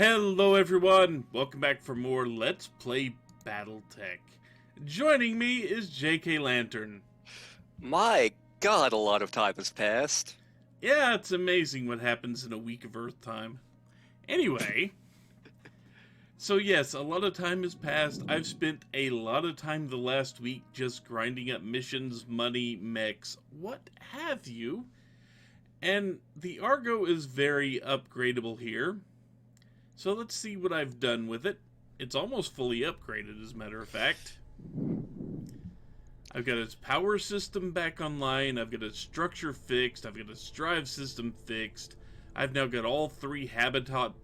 Hello everyone! Welcome back for more Let's Play Battletech. Joining me is JKLantern. My god, a lot of time has passed. Yeah, it's amazing what happens in a week of Earth time. Anyway, so yes, a lot of time has passed. I've spent a lot of time the last week just grinding up missions, money, mechs, what have you. And the Argo is very upgradable here. So let's see what I've done with it. It's almost fully upgraded, as a matter of fact. I've got its power system back online, I've got its structure fixed, I've got its drive system fixed. I've now got all three habitat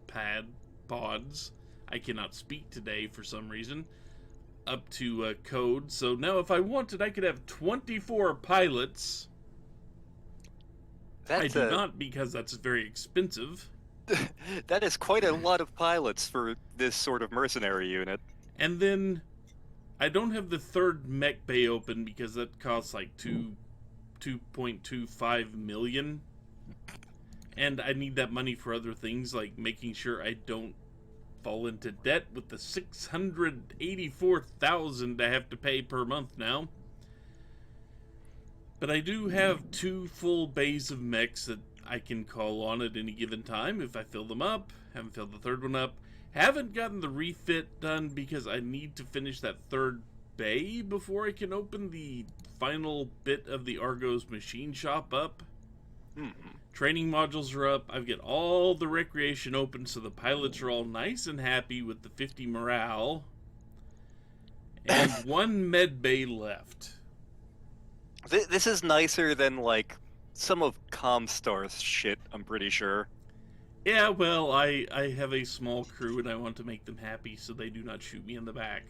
pad pods. I cannot speak today for some reason. Up to code. So now if I wanted, I could have 24 pilots. I do not, because that's very expensive. That is quite a lot of pilots for this sort of mercenary unit. And then I don't have the third mech bay open because that costs like 2.25 million. And I need that money for other things, like making sure I don't fall into debt with the 684,000 I have to pay per month now. But I do have 2 full bays of mechs that I can call on at any given time if I fill them up. Haven't filled the third one up. Haven't gotten the refit done because I need to finish that third bay before I can open the final bit of the Argo's machine shop up. Training modules are up. I've got all the recreation open, so the pilots are all nice and happy with the 50 morale. And 1 med bay left. This is nicer than, like, some of Comstar's shit, I'm pretty sure. Yeah, well, I have a small crew and I want to make them happy so they do not shoot me in the back.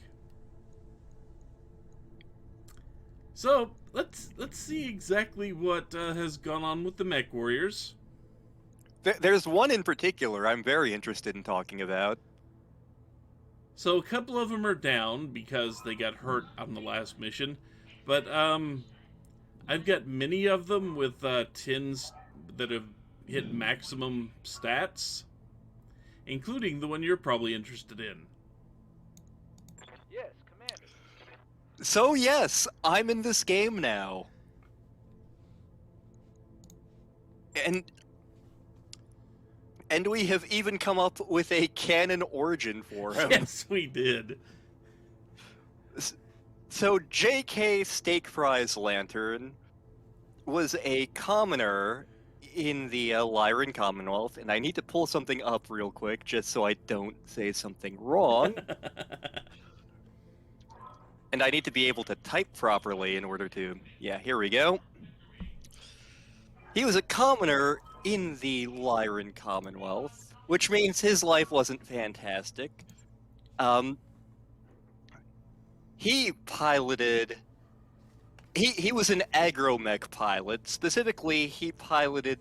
So, let's see exactly what has gone on with the mech warriors. There's one in particular I'm very interested in talking about. So, a couple of them are down because they got hurt on the last mission. But, I've got many of them with 10s that have hit maximum stats, including the one you're probably interested in. Yes, Commander. So yes, I'm in this game now. And we have even come up with a canon origin for him. Yes, we did. So JK Steak Fries Lantern was a commoner in the Lyran Commonwealth, and I need to pull something up real quick just so I don't say something wrong. And I need to be able to type properly in order to... Yeah, here we go. He was a commoner in the Lyran Commonwealth, which means his life wasn't fantastic. He piloted... He was an agromech pilot. Specifically, he piloted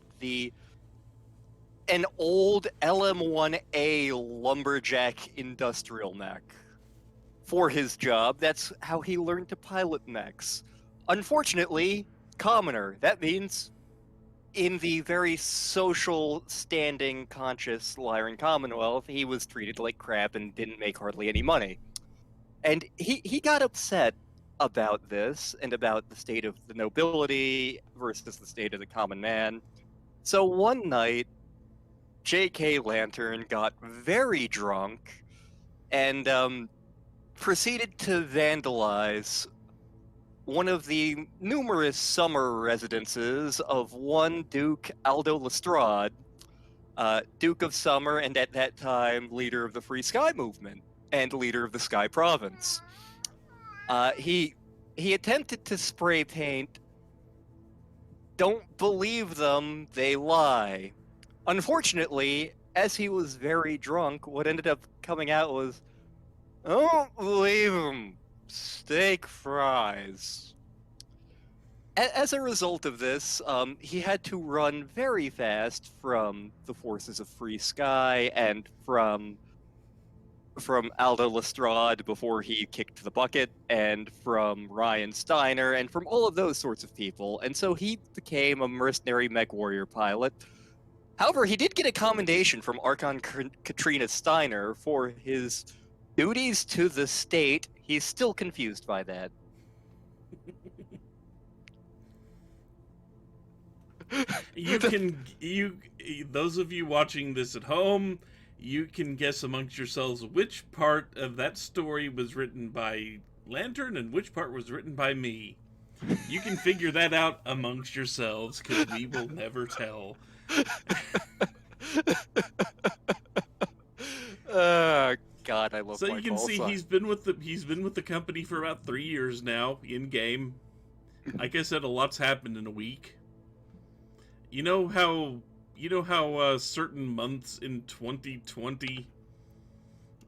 an old LM-1A lumberjack industrial mech for his job. That's how he learned to pilot mechs. Unfortunately, commoner. That means in the very social standing, conscious Lyran Commonwealth, he was treated like crap and didn't make hardly any money. And he got upset about this and about the state of the nobility versus the state of the common man. So one night, JKLantern got very drunk and proceeded to vandalize one of the numerous summer residences of one Duke Aldo Lestrade, Duke of Summer, and at that time leader of the Free Sky Movement and leader of the Sky Province. He attempted to spray paint "Don't believe them, they lie." Unfortunately, as he was very drunk, what ended up coming out was, "Don't believe them, steak fries." As a result of this, he had to run very fast from the forces of Free Sky and from Aldo Lestrade before he kicked the bucket, and from Ryan Steiner, and from all of those sorts of people. And so he became a mercenary mech warrior pilot. However, he did get a commendation from Archon Katrina Steiner for his duties to the state. He's still confused by that. Those of you watching this at home, you can guess amongst yourselves which part of that story was written by Lantern and which part was written by me. You can figure that out amongst yourselves, because we will never tell. God, I love. So you can see he's been with the company for about 3 years now, in game. Like I said, a lot's happened in a week. You know how certain months in 2020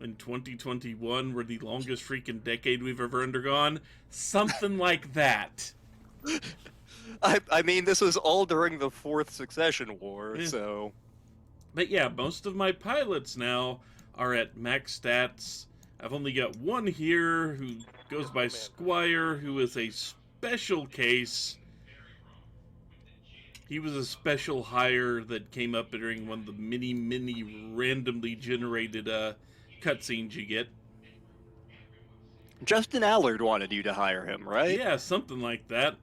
and 2021 were the longest freaking decade we've ever undergone? Something like that. I mean, this was all during the Fourth Succession War, Yeah. so... But yeah, most of my pilots now are at max stats. I've only got one here who goes by Squire, who is a special case. He was a special hire that came up during one of the many randomly generated cutscenes you get. Justin Allard wanted you to hire him, right? Yeah, something like that.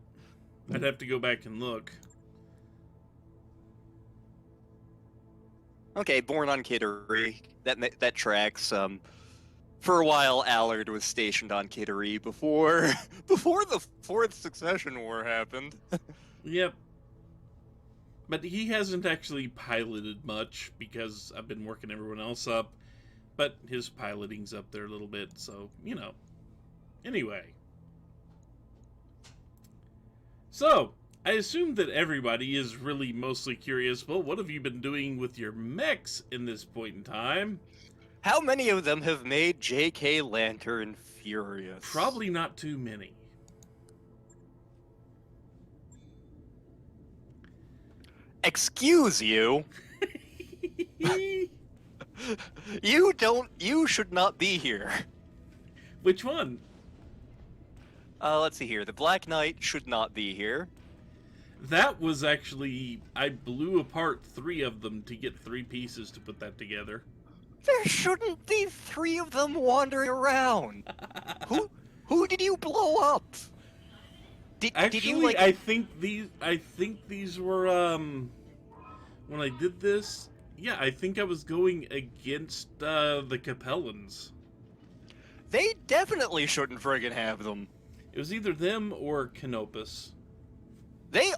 I'd have to go back and look. Okay, born on Kittery. That tracks. For a while, Allard was stationed on Kittery before the Fourth Succession War happened. Yep. But he hasn't actually piloted much because I've been working everyone else up. But his piloting's up there a little bit, so, you know. Anyway. So, I assume that everybody is really mostly curious, well, what have you been doing with your mechs in this point in time? How many of them have made JKLantern furious? Probably not too many. Excuse you? You should not be here. Which one? Let's see here. The Black Knight should not be here. That was actually... I blew apart 3 of them to get 3 pieces to put that together. There shouldn't be 3 of them wandering around. Who did you blow up? Actually, did you, like... I think these were, when I did this, yeah, I think I was going against, the Capellans. They definitely shouldn't friggin' have them. It was either them or Canopus. They...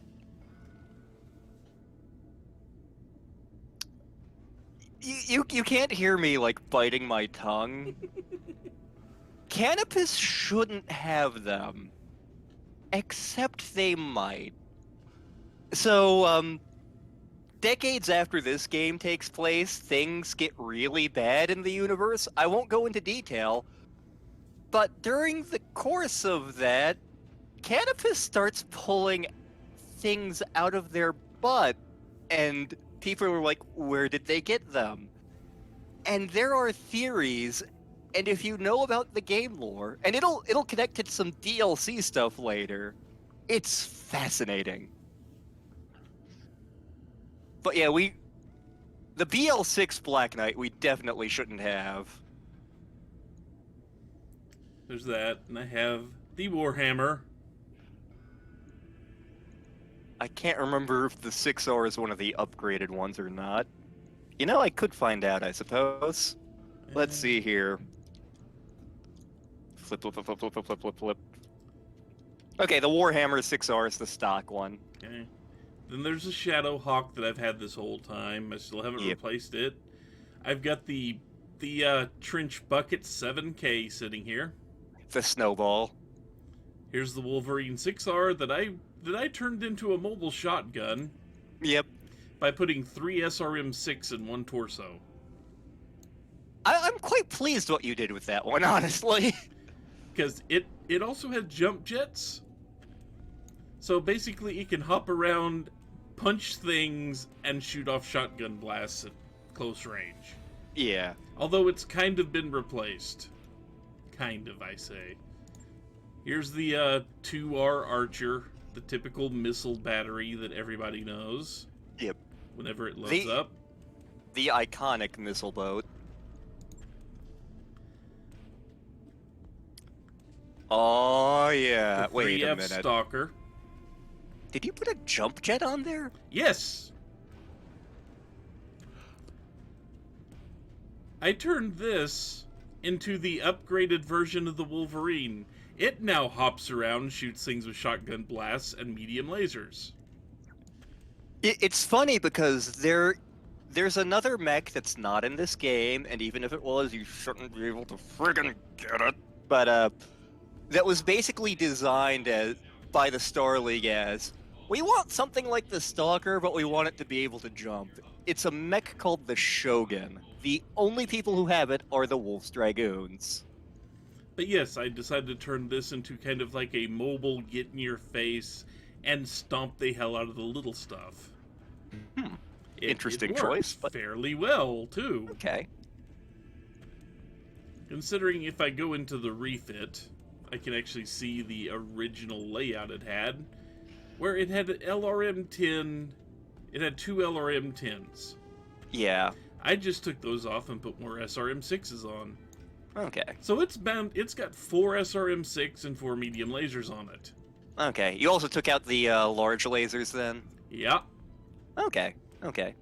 You can't hear me, like, biting my tongue. Canopus shouldn't have them. Except they might. So, decades after this game takes place, things get really bad in the universe. I won't go into detail, but during the course of that, Canopus starts pulling things out of their butt, and people are like, where did they get them? And there are theories, and if you know about the game lore, and it'll connect to some DLC stuff later, it's fascinating. But yeah, the BL6 Black Knight we definitely shouldn't have. There's that, and I have the Warhammer. I can't remember if the 6R is one of the upgraded ones or not. You know, I could find out, I suppose. Let's see here. Flip. Okay, the Warhammer 6R is the stock one. Okay. Then there's a Shadow Hawk that I've had this whole time. I still haven't replaced it. I've got the Trench Bucket 7K sitting here. The Snowball. Here's the Wolverine 6R that I turned into a mobile shotgun. Yep. By putting 3 SRM6 in one torso. I'm quite pleased what you did with that one, honestly. Because it also had jump jets. So basically it can hop around, punch things, and shoot off shotgun blasts at close range. Yeah. Although it's kind of been replaced. Kind of, I say. Here's the 2R Archer, the typical missile battery that everybody knows. Yep. whenever it loads up. The iconic missile boat. Oh, yeah. The Wait a 3F minute. Stalker. Did you put a jump jet on there? Yes! I turned this into the upgraded version of the Wolverine. It now hops around, shoots things with shotgun blasts and medium lasers. It's funny because there's another mech that's not in this game, and even if it was, you shouldn't be able to friggin' get it. But that was basically designed by the Star League as, we want something like the Stalker, but we want it to be able to jump. It's a mech called the Shogun. The only people who have it are the Wolf's Dragoons. But yes, I decided to turn this into kind of like a mobile get in your face and stomp the hell out of the little stuff. Interesting it choice, but fairly well too. Okay. Considering if I go into the refit, I can actually see the original layout it had, where it had an LRM-10. It had 2 LRM-10s. Yeah. I just took those off and put more SRM-6s on. Okay. So it's got 4 SRM-6 and 4 medium lasers on it. Okay. You also took out the large lasers then? Yeah. Okay. Okay.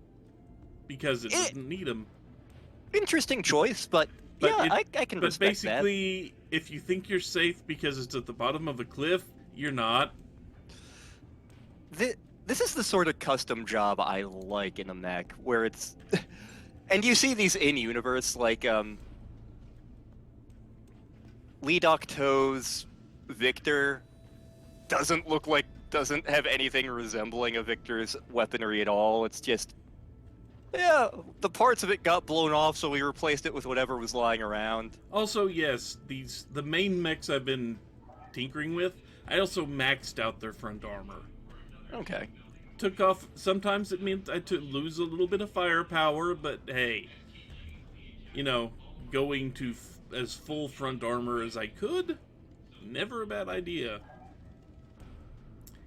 Because it doesn't need them. Interesting choice, but yeah, I can respect that. But basically, if you think you're safe because it's at the bottom of a cliff, you're not. This is the sort of custom job I like in a mech, where it's... and you see these in-universe, like, Lee Docto's Victor doesn't have anything resembling a Victor's weaponry at all. It's just, yeah, the parts of it got blown off, so we replaced it with whatever was lying around. Also, yes, the main mechs I've been tinkering with, I also maxed out their front armor. Okay. Took off, sometimes it meant I had to lose a little bit of firepower, but hey, you know, going to as full front armor as I could, never a bad idea.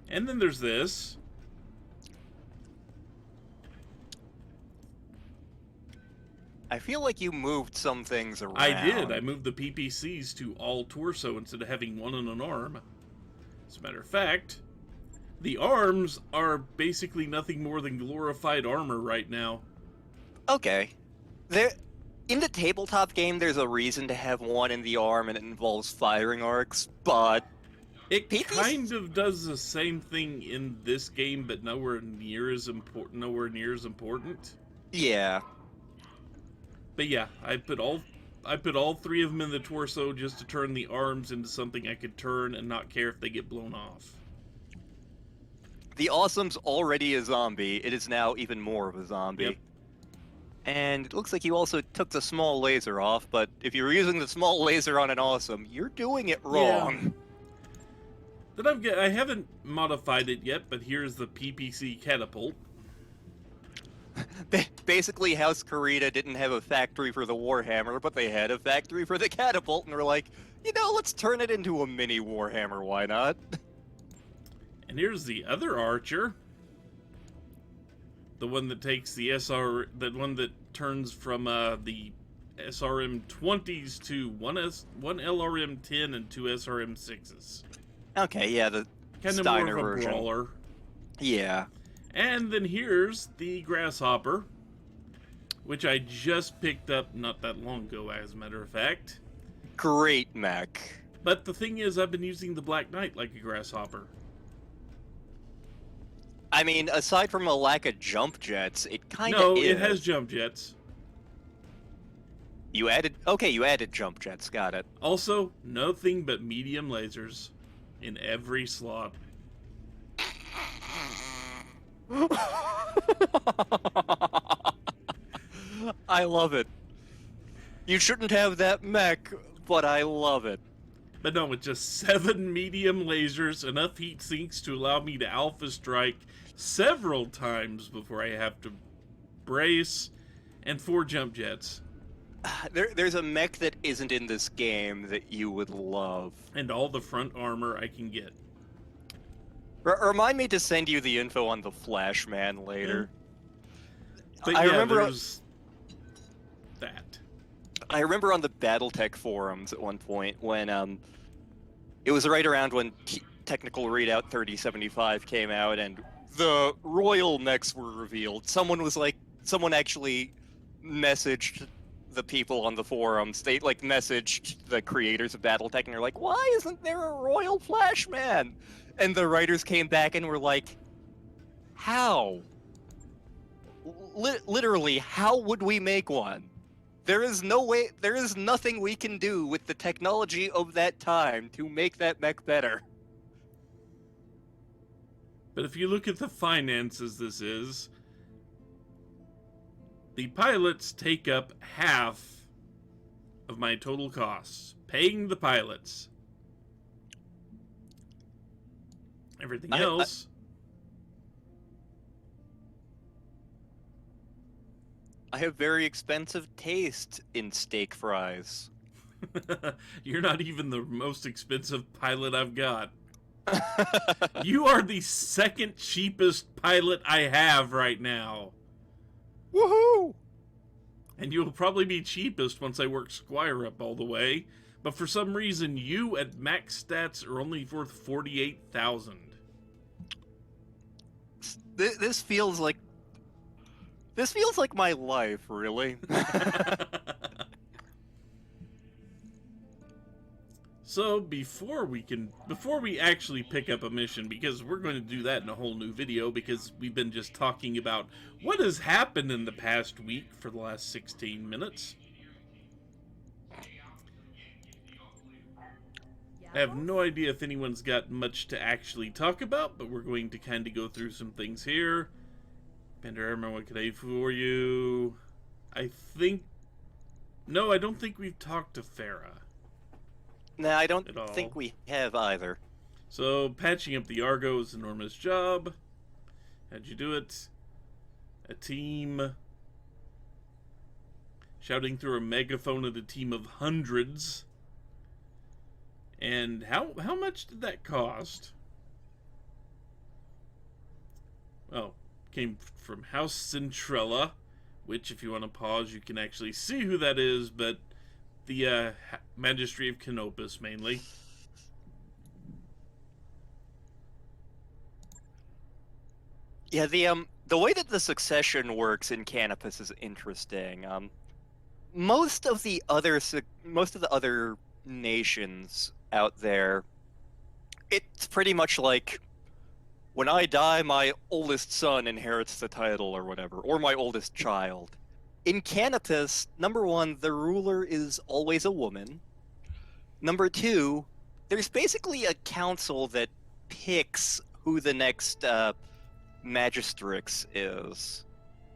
And then there's this. I feel like you moved some things around. I did. I moved the PPCs to all torso instead of having one on an arm. As a matter of fact, the arms are basically nothing more than glorified armor right now. Okay. In the tabletop game, there's a reason to have one in the arm, and it involves firing arcs, but... It kind of does the same thing in this game, but nowhere near as important. Yeah. But yeah, I put all 3 of them in the torso just to turn the arms into something I could turn and not care if they get blown off. The Awesome's already a zombie. It is now even more of a zombie. Yep. And it looks like you also took the small laser off, but if you're using the small laser on an Awesome, you're doing it wrong. Yeah. I haven't modified it yet, but here's the PPC catapult. Basically, House Karita didn't have a factory for the Warhammer, but they had a factory for the catapult, and were like, you know, let's turn it into a mini Warhammer, why not? And here's the other archer. The one that takes the that one that turns from the SRM-20s to one LRM-10 and 2 SRM-6s. Okay, yeah, the kind of Steiner more of a version. brawler. Yeah. And then here's the Grasshopper, which I just picked up not that long ago, as a matter of fact. Great mech. But the thing is, I've been using the Black Knight like a Grasshopper. I mean, aside from a lack of jump jets, it kind of No, is. it has jump jets. You added jump jets, got it. Also, nothing but medium lasers in every slot. I love it. You shouldn't have that mech, but I love it. But no, with just 7 medium lasers, enough heat sinks to allow me to alpha strike several times before I have to brace, and 4 jump jets. There's a mech that isn't in this game that you would love. And all the front armor I can get. Remind me to send you the info on the Flash Man later. But I yeah, remember there's that. I remember on the Battletech forums at one point when it was right around when Technical Readout 3075 came out and the royal mechs were revealed. Someone actually messaged the people on the forums. They like messaged the creators of Battletech and they're like, "Why isn't there a royal Flashman?" And the writers came back and were like, "How? Literally, how would we make one? There is no way, there is nothing we can do with the technology of that time to make that mech better." But if you look at the finances this is, the pilots take up half of my total costs. Paying the pilots. Everything else... I have very expensive taste in steak fries. You're not even the most expensive pilot I've got. You are the second cheapest pilot I have right now. Woohoo! And you'll probably be cheapest once I work Squire up all the way. But for some reason, you at max stats are only worth 48,000. This feels like my life, really. So before we actually pick up a mission, because we're going to do that in a whole new video, because we've been just talking about what has happened in the past week for the last 16 minutes. I have no idea if anyone's got much to actually talk about, but we're going to kind of go through some things here. Bender Armor, what could I do for you? No, I don't think we've talked to Farah. No, I don't think we have either. So, patching up the Argo is an enormous job. How'd you do it? A team. Shouting through a megaphone at a team of hundreds. And how much did that cost? Well, came from House Centrella, which if you want to pause, you can actually see who that is, but the Magistry of Canopus mainly. Yeah, the way that the succession works in Canopus is interesting. Most of the other nations out there, it's pretty much like, when I die, my oldest son inherits the title or whatever, or my oldest child. In Canopus, number one, the ruler is always a woman. Number two, there's basically a council that picks who the next magistrix is.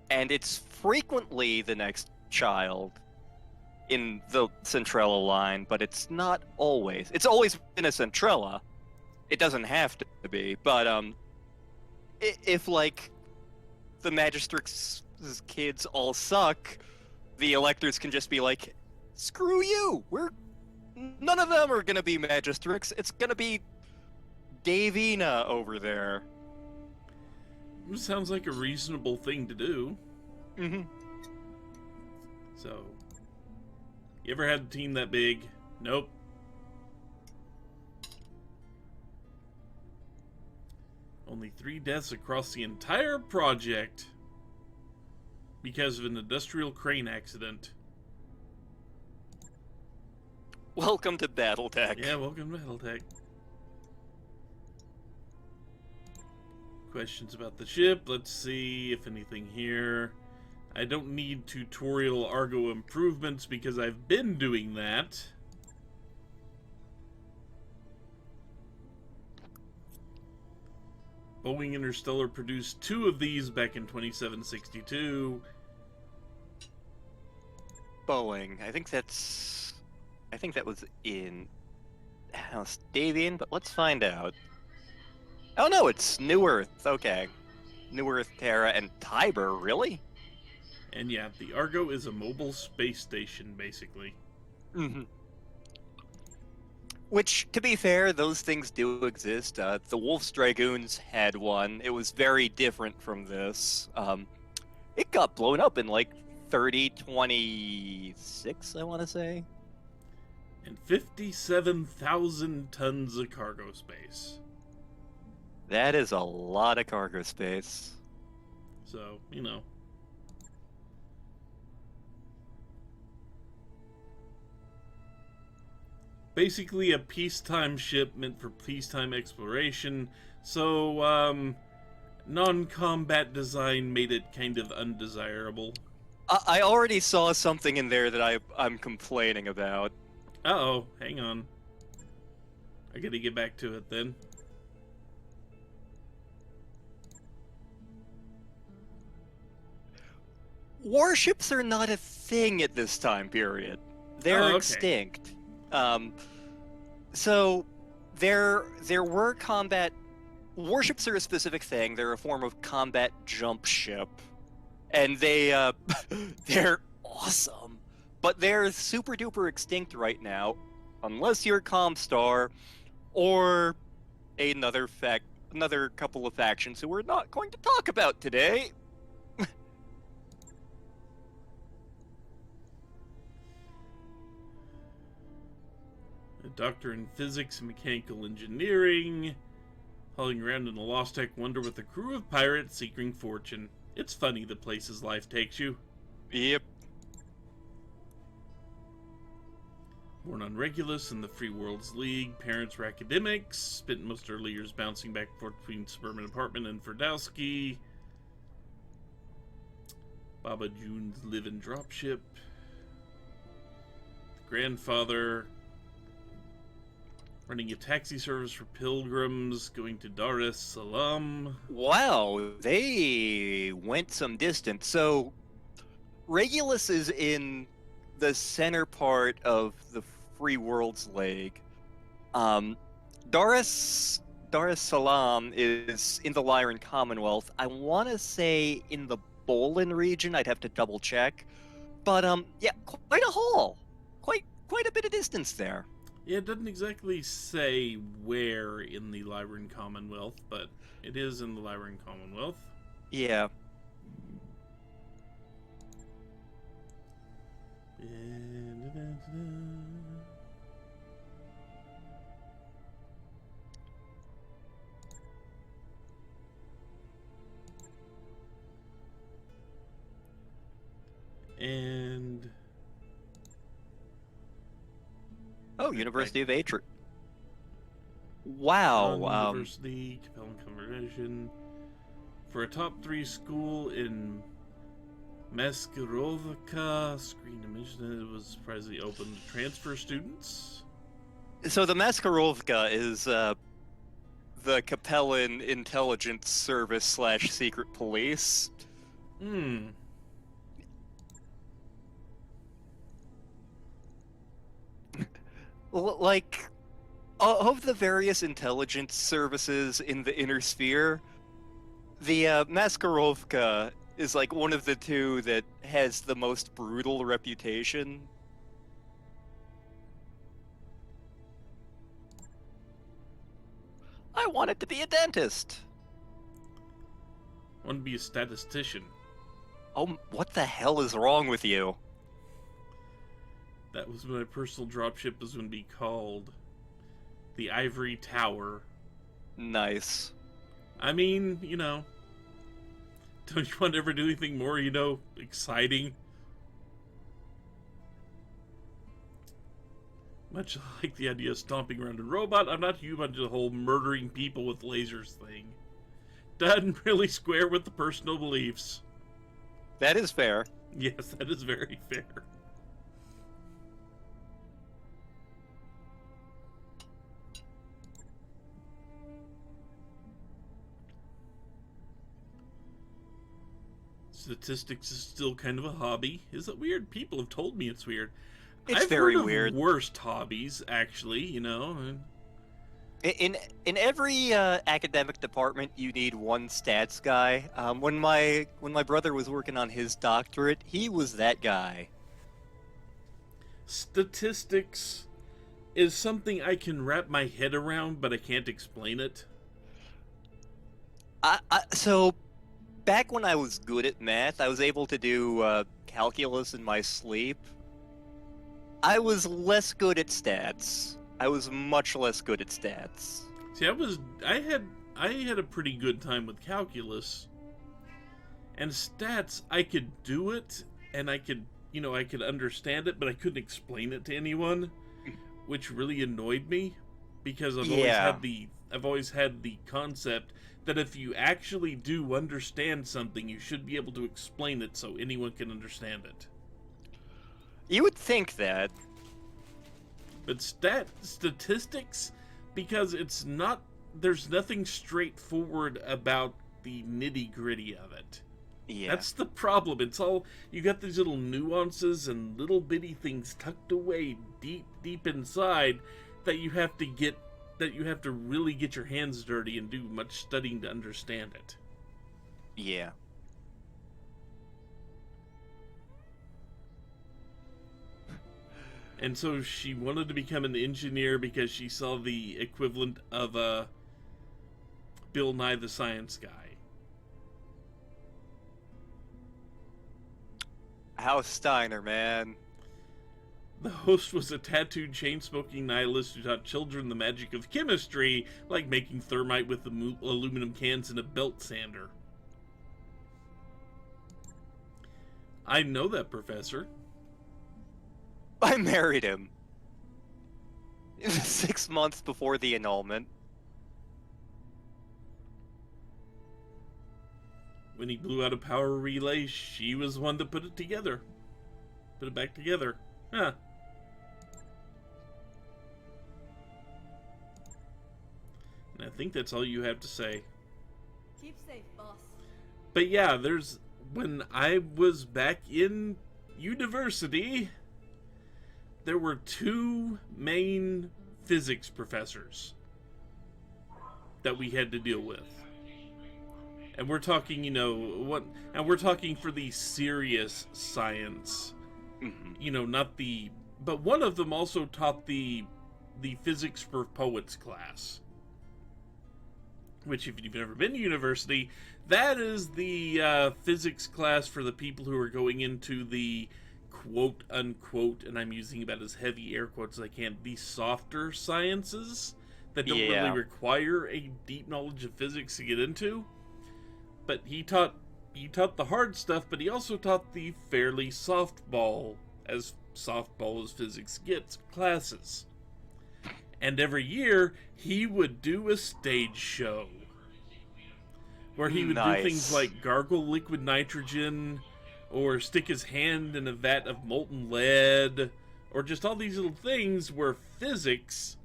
And it's frequently the next child in the Centrella line, but it's not always. It's always been a Centrella. It doesn't have to be, but if like the magistrix's kids all suck, the electors can just be like, "Screw you! None of them are gonna be magistrix. It's gonna be Davina over there." Sounds like a reasonable thing to do. Mm-hmm. So, you ever had a team that big? Nope. Only 3 deaths across the entire project because of an industrial crane accident. Welcome to Battletech. Yeah, welcome to Battletech. Questions about the ship. Let's see if anything here. I don't need tutorial Argo improvements because I've been doing that. Boeing Interstellar produced 2 of these back in 2762. Boeing. I think that was in House Davian, but let's find out. Oh no, it's New Earth. Okay. New Earth, Terra, and Tiber, really? And yeah, the Argo is a mobile space station, basically. Mm-hmm. Which, to be fair, those things do exist. The Wolf's Dragoons had one. It was very different from this. it got blown up in like 3026, I want to say. And 57,000 tons of cargo space. That is a lot of cargo space. So, you know. Basically a peacetime ship meant for peacetime exploration. So, non-combat design made it kind of undesirable. I already saw something in there that I'm complaining about. Uh-oh, hang on. I gotta get back to it then. Warships are not a thing at this time period. They're okay. extinct. So there were combat warships are a specific thing. They're a form of combat jump ship, and they're awesome. But they're super duper extinct right now, unless you're Comstar or another couple of factions who we're not going to talk about today. A doctor in physics and mechanical engineering, hauling around in a Lost Tech wonder with a crew of pirates seeking fortune. It's funny the places life takes you. Yep. Born on Regulus in the Free Worlds League, parents were academics, spent most early years bouncing back and forth between suburban apartment and Ferdowski. Baba June's live-in dropship. Grandfather, running a taxi service for pilgrims, going to Dar es Salaam. Wow, they went some distance. So, Regulus is in the center part of the Free Worlds League. Dar es Salaam is in the Lyran Commonwealth. I want to say in the Bolin region. I'd have to double check. But yeah, quite a haul. Quite a bit of distance there. Yeah, it doesn't exactly say where in the Lyran Commonwealth, but it is in the Lyran Commonwealth. Yeah. And oh, University of Atri. Wow. University, compelling conversation for a top 3 school in Maskarovka. Screen image that was surprisingly open to transfer students. So the Maskarovka is the Capellan intelligence service / secret police. Like, of the various intelligence services in the Inner Sphere, the Maskarovka is like one of the two that has the most brutal reputation. I wanted to be a dentist. I want to be a statistician. Oh, what the hell is wrong with you? That was my personal dropship was going to be called the Ivory Tower. Nice. I mean, you know, don't you want to ever do anything more, you know, exciting? Much like the idea of stomping around a robot, I'm not huge into the whole murdering people with lasers thing. Doesn't really square with the personal beliefs. That is fair. Yes, that is very fair. Statistics is still kind of a hobby. Is it weird? People have told me it's weird. It's I've very heard of weird. Worst hobbies, actually. You know. In every academic department, you need one stats guy. When my brother was working on his doctorate, he was that guy. Statistics is something I can wrap my head around, but I can't explain it. So back when I was good at math, I was able to do calculus in my sleep. I was less good at stats. I was much less good at stats. See, I had a pretty good time with calculus. And stats, I could do it, and I could understand it, but I couldn't explain it to anyone, which really annoyed me, because I've always had the concept that if you actually do understand something, you should be able to explain it so anyone can understand it. You would think that. But statistics, because there's nothing straightforward about the nitty-gritty of it. Yeah. That's the problem. It's all, you got these little nuances and little bitty things tucked away deep inside that you have to really get your hands dirty and do much studying to understand it. Yeah. And so she wanted to become an engineer because she saw the equivalent of Bill Nye the Science Guy. House Steiner, man. The host was a tattooed, chain-smoking nihilist who taught children the magic of chemistry, like making thermite with aluminum cans and a belt sander. I know that professor. I married him. 6 months before the annulment. When he blew out a power relay, she was the one that put it together. Put it back together. Huh. And I think that's all you have to say. Keep safe, boss. But yeah, when I was back in university, there were 2 main physics professors that we had to deal with. And we're talking, and we're talking for the serious science. Mm-hmm. But one of them also taught the physics for poets class. Which, if you've never been to university, that is the physics class for the people who are going into the quote unquote, and I'm using about as heavy air quotes as I can, the softer sciences that don't really require a deep knowledge of physics to get into. But he taught the hard stuff, but he also taught the fairly softball as physics gets classes. And every year he would do a stage show where he would do things like gargle liquid nitrogen, or stick his hand in a vat of molten lead, or just all these little things where physics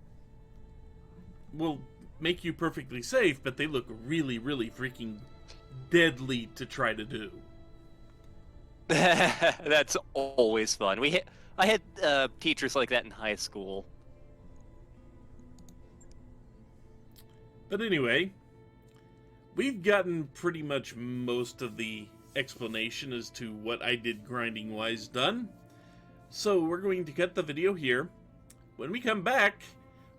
will make you perfectly safe, but they look really, really freaking deadly to try to do. That's always fun. I had teachers like that in high school. But anyway, we've gotten pretty much most of the explanation as to what I did grinding-wise done. So we're going to cut the video here. When we come back,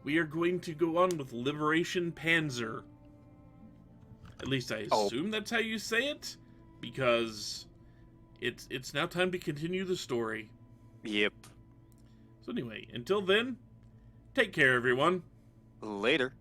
we are going to go on with Liberation Panzer. At least I assume that's how you say it, because it's now time to continue the story. Yep. So anyway, until then, take care, everyone. Later.